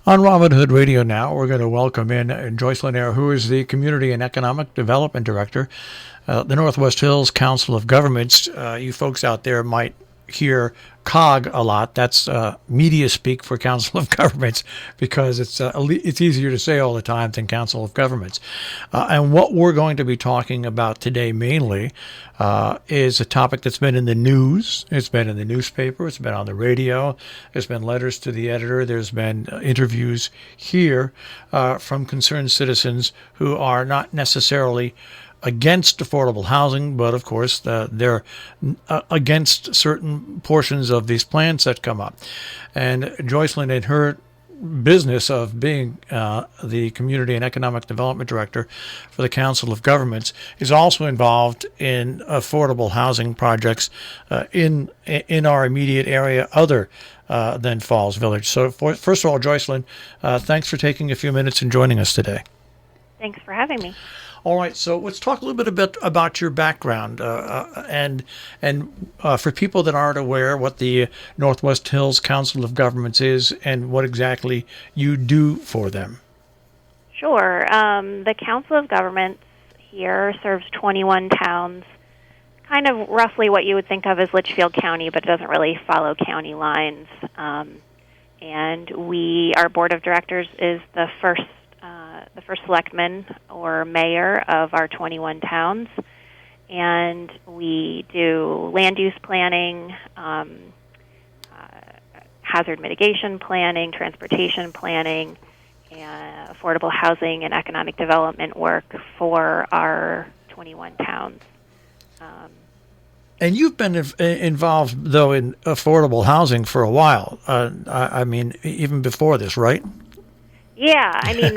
On Robin Hood Radio now, we're going to welcome in Jocelyn Ayre, who is the Community and Economic Development Director, the Northwest Hills Council of Governments. You folks out there might hear COG a lot. That's media speak for Council of Governments because it's easier to say all the time than Council of Governments. And what we're going to be talking about today mainly is a topic that's been in the news. It's been in the newspaper. It's been on the radio. There's been letters to the editor. There's been interviews here from concerned citizens who are not necessarily against affordable housing, but of course they're against certain portions of these plans that come up. And Jocelyn, in her business of being the Community and Economic Development Director for the Council of Governments, is also involved in affordable housing projects in our immediate area other than Falls Village. So first of all, Jocelyn, thanks for taking a few minutes and joining us today. Thanks for having me. All right, so let's talk a little bit about your background, and for people that aren't aware what the Northwest Hills Council of Governments is and what exactly you do for them. Sure. The Council of Governments here serves 21 towns, kind of roughly what you would think of as Litchfield County, but it doesn't really follow county lines. And our board of directors is the first selectman or mayor of our 21 towns, and we do land use planning, hazard mitigation planning, transportation planning, and affordable housing and economic development work for our 21 towns. And you've been involved, though, in affordable housing for a while. I mean, even before this, right? Yeah, I mean,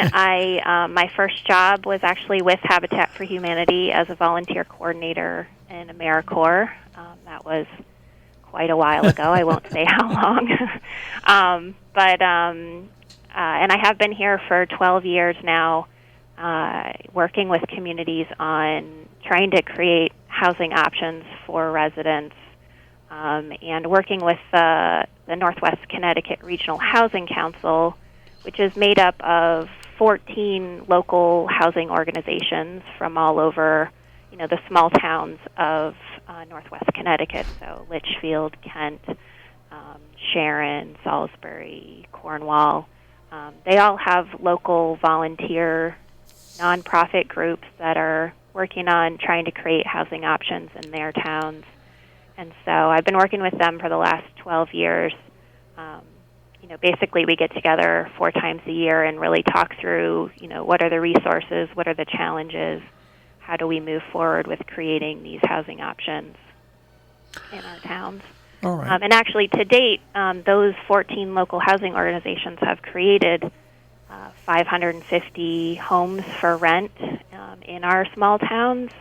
my first job was actually with Habitat for Humanity as a volunteer coordinator in AmeriCorps. That was quite a while ago. I won't say how long. And I have been here for 12 years now, working with communities on trying to create housing options for residents, and working with the Northwest Connecticut Regional Housing Council, which is made up of 14 local housing organizations from all over, the small towns of Northwest Connecticut, so Litchfield, Kent, Sharon, Salisbury, Cornwall. They all have local volunteer nonprofit groups that are working on trying to create housing options in their towns. And so I've been working with them for the last 12 years. Basically we get together 4 times a year and really talk through, what are the resources, what are the challenges, how do we move forward with creating these housing options in our towns. All right. And actually, to date, those 14 local housing organizations have created 550 homes for rent in our small towns.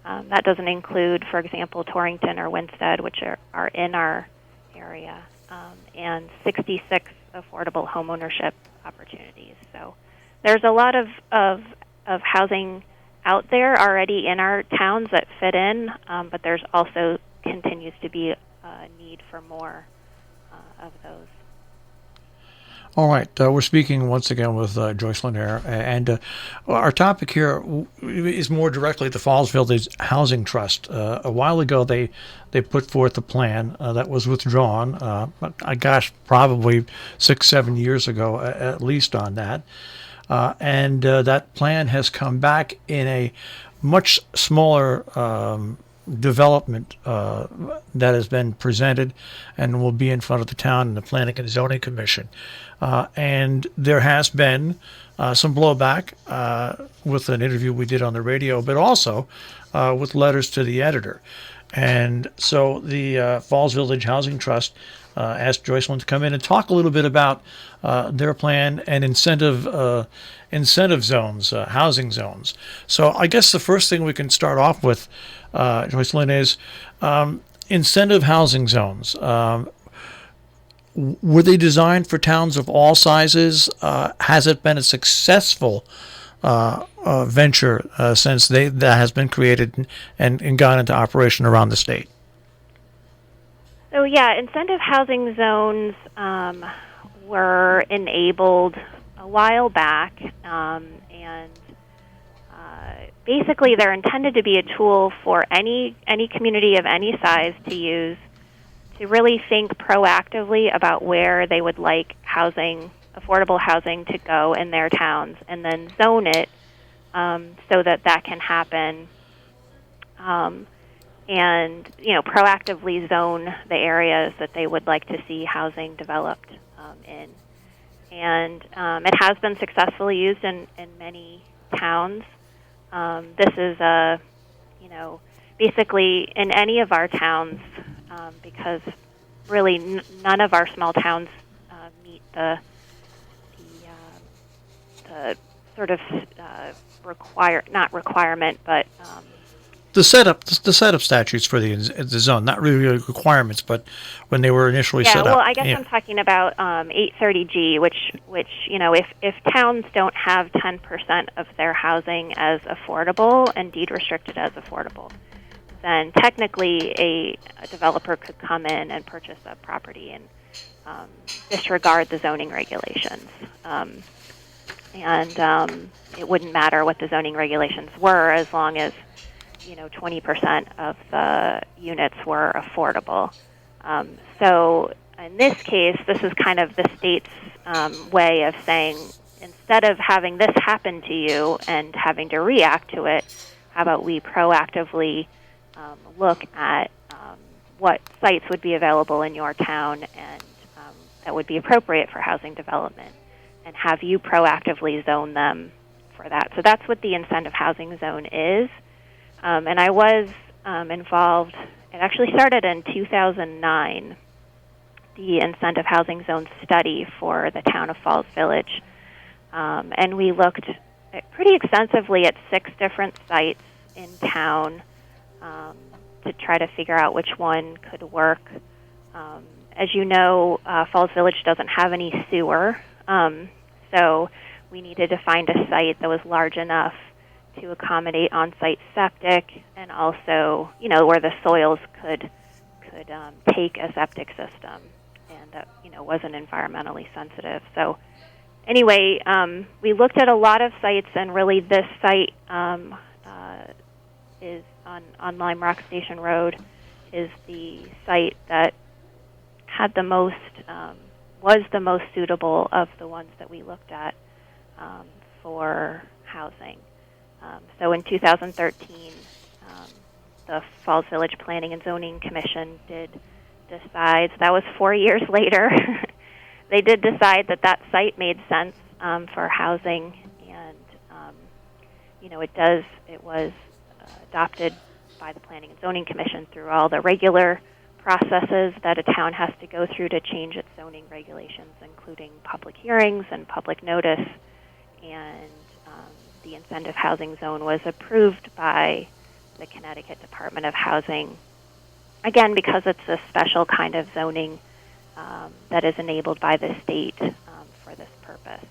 That doesn't include, for example, Torrington or Winstead, which are in our area. And 66 affordable homeownership opportunities. So there's a lot of housing out there already in our towns that fit in, but there's also continues to be a need for more of those. All right, we're speaking once again with Jocelyn Ayre, and our topic here is more directly the Falls Village Housing Trust. A while ago, they put forth a plan that was withdrawn, probably 6-7 years ago, at least on that. And that plan has come back in a much smaller development that has been presented and will be in front of the town and the Planning and Zoning Commission. And there has been some blowback with an interview we did on the radio, but also with letters to the editor. And so the Falls Village Housing Trust asked Jocelyn to come in and talk a little bit about their plan and incentive zones, housing zones. So I guess the first thing we can start off with, Jocelyn, is incentive housing zones. Were they designed for towns of all sizes? Has it been a successful venture since that has been created and gone into operation around the state? So yeah, incentive housing zones were enabled a while back, and basically they're intended to be a tool for any community of any size to use to really think proactively about where they would like affordable housing to go in their towns, and then zone it so that can happen, and proactively zone the areas that they would like to see housing developed in. And it has been successfully used in many towns. This is basically in any of our towns, because really none of our small towns meet the sort of not requirement, but the setup statutes for the zone, not really requirements, but when they were initially set up. Yeah, well, I guess I'm talking about 830G, which if towns don't have 10% of their housing as affordable and deed restricted as affordable, then technically a developer could come in and purchase a property and disregard the zoning regulations. And it wouldn't matter what the zoning regulations were as long as 20% of the units were affordable. So in this case, this is kind of the state's way of saying, instead of having this happen to you and having to react to it, how about we proactively look at what sites would be available in your town and that would be appropriate for housing development, and have you proactively zone them for that. So that's what the incentive housing zone is. And I was involved, it actually started in 2009, the incentive housing zone study for the town of Falls Village. And we looked pretty extensively at 6 different sites in town to try to figure out which one could work. As you know, Falls Village doesn't have any sewer, so we needed to find a site that was large enough to accommodate on-site septic, and also, where the soils could take a septic system, and that wasn't environmentally sensitive. So, anyway, we looked at a lot of sites, and really this site is on Lime Rock Station Road, is the site that had the most was the most suitable of the ones that we looked at for housing. So in 2013, the Falls Village Planning and Zoning Commission did decide, so that was 4 years later, they did decide that site made sense for housing, and it was adopted by the Planning and Zoning Commission through all the regular processes that a town has to go through to change its zoning regulations, including public hearings and public notice, and the incentive housing zone was approved by the Connecticut Department of Housing, again, because it's a special kind of zoning that is enabled by the state for this purpose.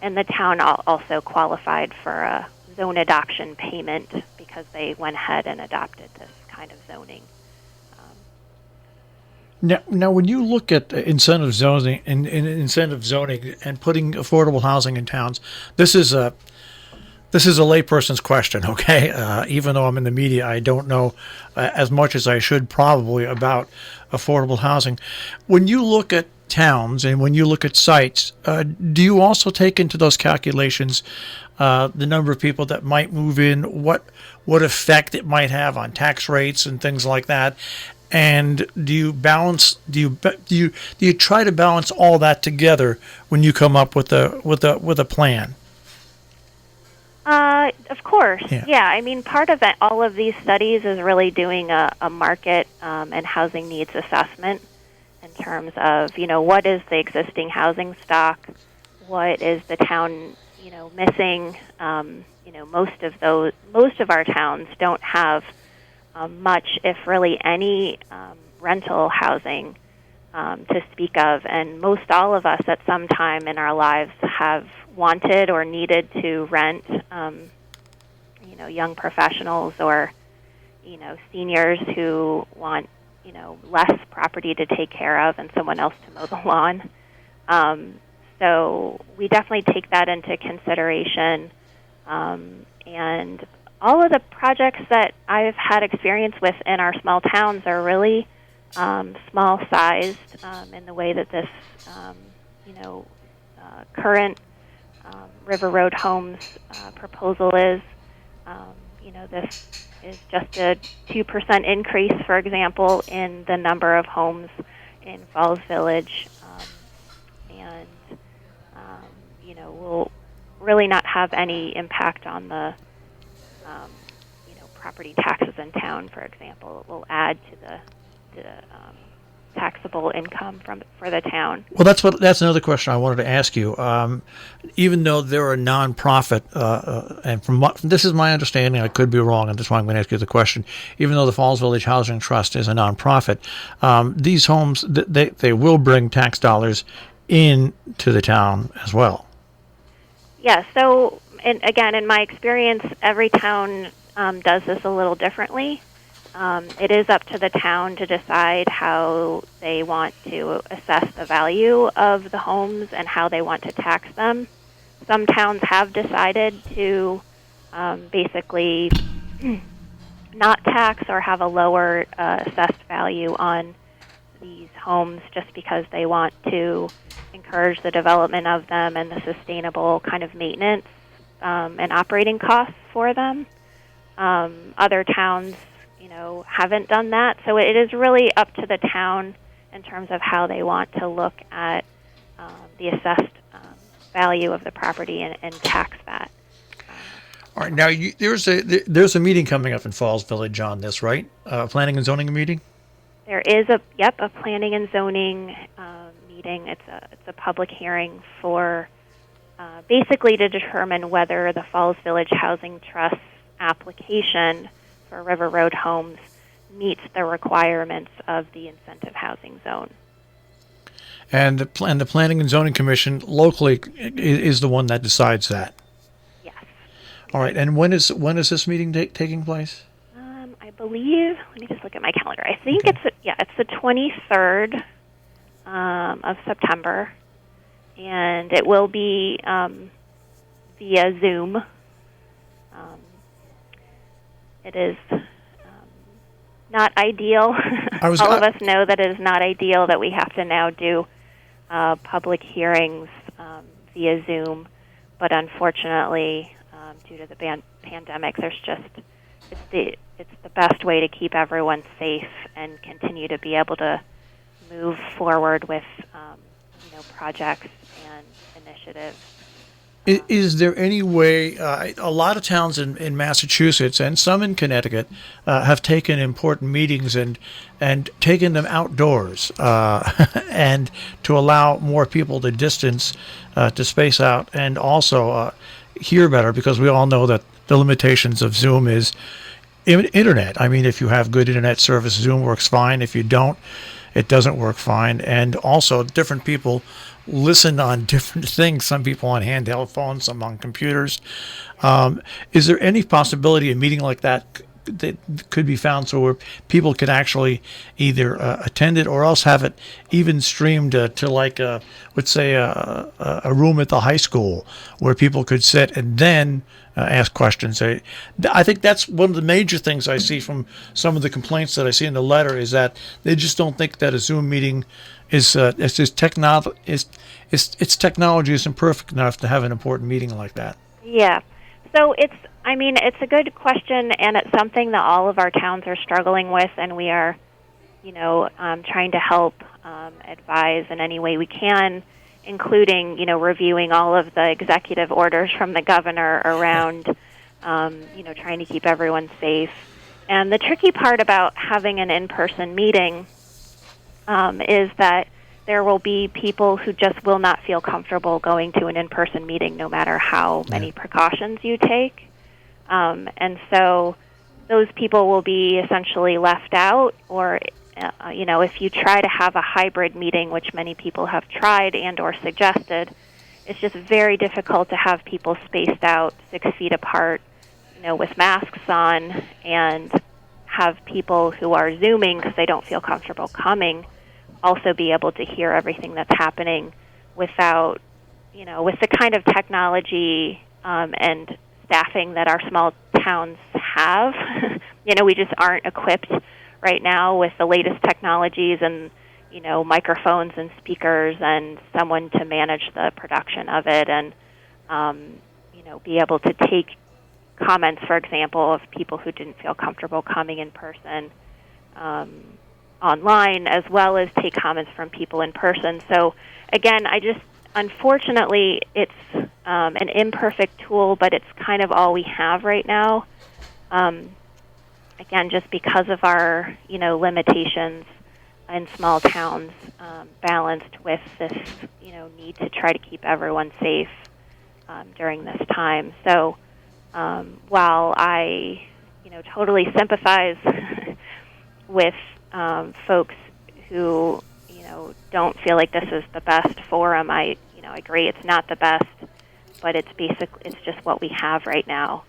And the town also qualified for a zone adoption payment because they went ahead and adopted this kind of zoning. Now, when you look at incentive zoning and putting affordable housing in towns, this is a layperson's question, okay? Even though I'm in the media, I don't know as much as I should probably about affordable housing. When you look at towns and when you look at sites, do you also take into those calculations the number of people that might move in, what effect it might have on tax rates and things like that? And do you try to balance all that together when you come up with a plan? Of course, yeah. I mean, part of all of these studies is really doing a market and housing needs assessment in terms of what is the existing housing stock, what is the town missing. Most of our towns don't have much, if really any, rental housing to speak of, and most all of us at some time in our lives have wanted or needed to rent, young professionals or, seniors who want, less property to take care of and someone else to mow the lawn. So we definitely take that into consideration. And all of the projects that I've had experience with in our small towns are really small sized in the way that this, current River Road Homes proposal is. This is just a 2% increase, for example, in the number of homes in Falls Village. And will really not have any impact on the, property taxes in town, for example. It will add to the taxable income for the town. Well, that's another question I wanted to ask you. Even though they're a nonprofit, and this is my understanding, I could be wrong, and that's why I'm going to ask you the question. Even though the Falls Village Housing Trust is a nonprofit, these homes they will bring tax dollars into the town as well. Yeah. So, again, in my experience, every town does this a little differently. It is up to the town to decide how they want to assess the value of the homes and how they want to tax them. Some towns have decided to basically not tax or have a lower assessed value on these homes just because they want to encourage the development of them and the sustainable kind of maintenance and operating costs for them. Other towns haven't done that. So it is really up to the town in terms of how they want to look at the assessed value of the property and tax that. All right. Now, there's a meeting coming up in Falls Village on this, right? Planning and zoning meeting? There is a planning and zoning meeting. It's a public hearing for basically to determine whether the Falls Village Housing Trust application for River Road Homes meets the requirements of the incentive housing zone. And the Planning and Zoning Commission locally is the one that decides that. Yes. All right. And when is this meeting taking place? I believe. Let me just look at my calendar. I think it's the 23rd of September, and it will be via Zoom. It is not ideal. All of us know that it is not ideal that we have to now do public hearings via Zoom, but unfortunately, due to the pandemic, it's the best way to keep everyone safe and continue to be able to move forward with projects and initiatives. Is there any way, a lot of towns in Massachusetts and some in Connecticut have taken important meetings and taken them outdoors and to allow more people to distance, to space out, and also hear better, because we all know that the limitations of Zoom is internet. I mean, if you have good internet service, Zoom works fine. If you don't, it doesn't work fine. And also, different people listen on different things. Some people on handheld phones, some on computers. Is there any possibility a meeting like that could be found so where people could actually either attend it or else have it even streamed to like let's say a room at the high school where people could sit and then ask questions? I think that's one of the major things I see from some of the complaints that I see in the letter, is that they just don't think that a Zoom meeting its technology isn't perfect enough to have an important meeting like that. Yeah. So it's a good question, and it's something that all of our towns are struggling with, and we are, trying to help advise in any way we can, including, reviewing all of the executive orders from the governor around, trying to keep everyone safe. And the tricky part about having an in-person meeting is that there will be people who just will not feel comfortable going to an in-person meeting no matter how many precautions you take. And so those people will be essentially left out, or, if you try to have a hybrid meeting, which many people have tried and or suggested, it's just very difficult to have people spaced out 6 feet apart, with masks on, and have people who are Zooming because they don't feel comfortable coming also be able to hear everything that's happening without, with the kind of technology and staffing that our small towns have. We just aren't equipped right now with the latest technologies and, microphones and speakers and someone to manage the production of it and, be able to take comments, for example, of people who didn't feel comfortable coming in person online, as well as take comments from people in person. So, again, unfortunately, it's an imperfect tool, but it's kind of all we have right now. Again, just because of our, limitations in small towns, balanced with this, need to try to keep everyone safe during this time. So, while I, totally sympathize with folks who, don't feel like this is the best forum, I agree it's not the best, but it's just what we have right now.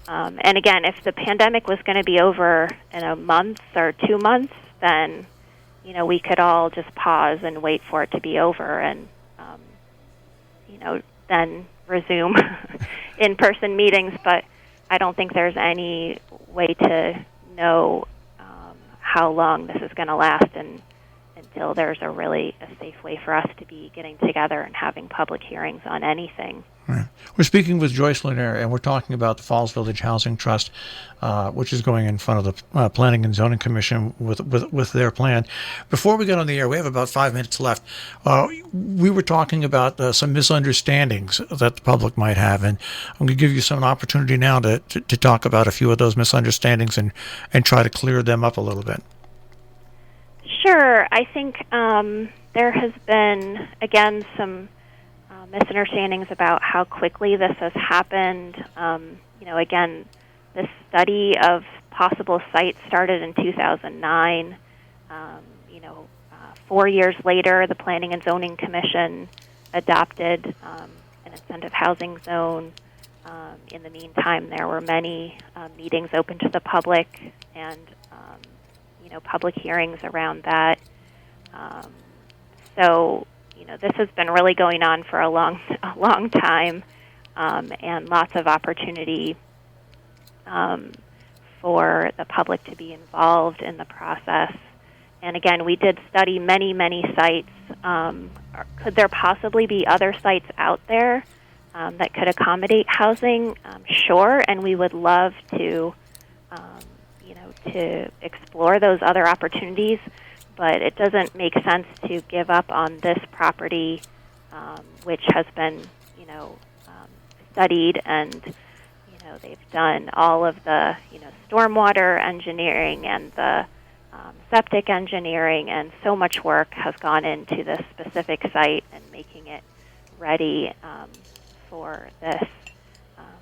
And again, if the pandemic was going to be over in a month or 2 months, then, we could all just pause and wait for it to be over and, then resume in-person meetings. But I don't think there's any way to know how long this is going to last until there's a safe way for us to be getting together and having public hearings on anything. Right. We're speaking with Jocelyn Ayre, and we're talking about the Falls Village Housing Trust, which is going in front of the Planning and Zoning Commission with their plan. Before we get on the air, we have about 5 minutes left. We were talking about some misunderstandings that the public might have, and I'm going to give you some opportunity now to talk about a few of those misunderstandings and try to clear them up a little bit. Sure. I think there has been, again, some misunderstandings about how quickly this has happened. Again, this study of possible sites started in 2009. 4 years later, the Planning and Zoning Commission adopted an incentive housing zone. In the meantime, there were many meetings open to the public and public hearings around that. So, this has been really going on for a long time, and lots of opportunity for the public to be involved in the process. And again, we did study many, many sites. Could there possibly be other sites out there that could accommodate housing? Sure, and we would love to explore those other opportunities, but it doesn't make sense to give up on this property, which has been, studied, and, they've done all of the, stormwater engineering and the septic engineering, and so much work has gone into this specific site and making it ready for this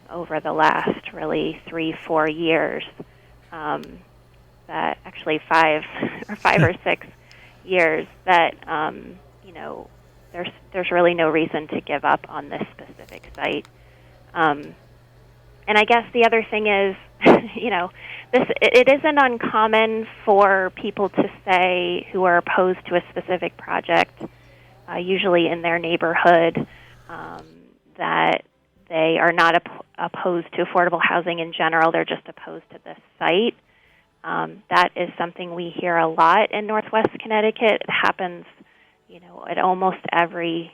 over the last really 3-4 years. That actually 5 or 6 years that there's really no reason to give up on this specific site. And I guess the other thing is, it isn't uncommon for people to say who are opposed to a specific project, usually in their neighborhood, that they are not opposed to affordable housing in general. They're just opposed to this site. That is something we hear a lot in Northwest Connecticut. It happens, at almost every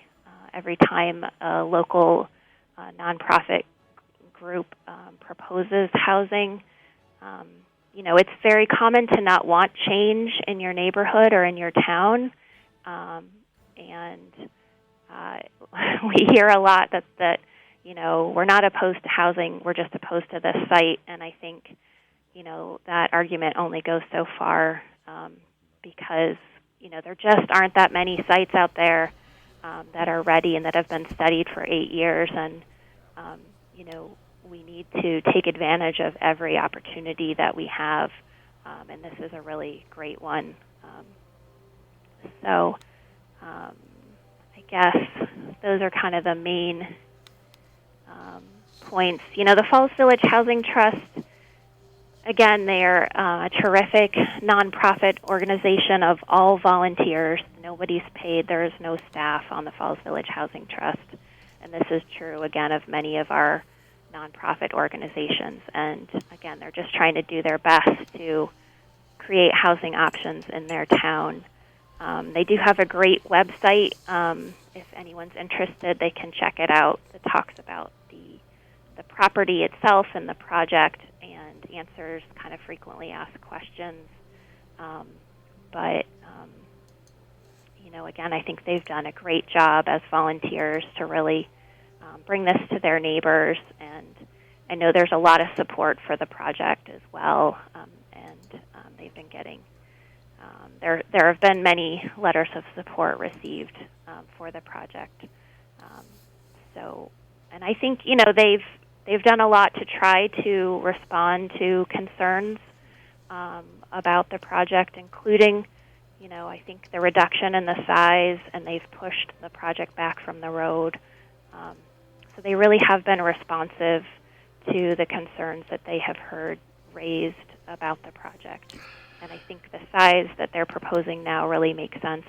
time a local nonprofit group proposes housing. It's very common to not want change in your neighborhood or in your town, and we hear a lot that we're not opposed to housing, we're just opposed to this site, and I think that argument only goes so far because, there just aren't that many sites out there that are ready and that have been studied for 8 years. And, we need to take advantage of every opportunity that we have, and this is a really great one. So I guess those are kind of the main points. The Falls Village Housing Trust, again, they're a terrific nonprofit organization of all volunteers. Nobody's paid. There is no staff on the Falls Village Housing Trust. And this is true, again, of many of our nonprofit organizations. And, again, they're just trying to do their best to create housing options in their town. They do have a great website. If anyone's interested, they can check it out. It talks about the property itself and the project and answers kind of frequently asked questions. But again, I think they've done a great job as volunteers to really bring this to their neighbors. And I know there's a lot of support for the project as well. And they've been getting there have been many letters of support received for the project. And I think they've done a lot to try to respond to concerns about the project, including I think the reduction in the size, and they've pushed the project back from the road. So they really have been responsive to the concerns that they have heard raised about the project. And I think the size that they're proposing now really makes sense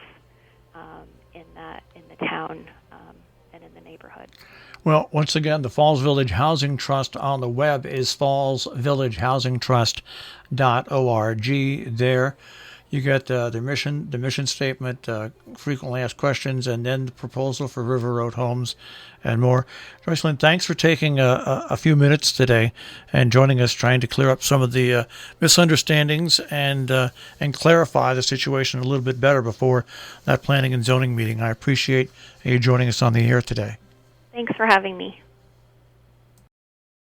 in the town and in the neighborhood. Well, once again, the Falls Village Housing Trust on the web is fallsvillagehousingtrust.org. There you get the mission statement, frequently asked questions, and then the proposal for River Road homes and more. Jocelyn, thanks for taking a few minutes today and joining us, trying to clear up some of the misunderstandings and clarify the situation a little bit better before that planning and zoning meeting. I appreciate you joining us on the air today. Thanks for having me.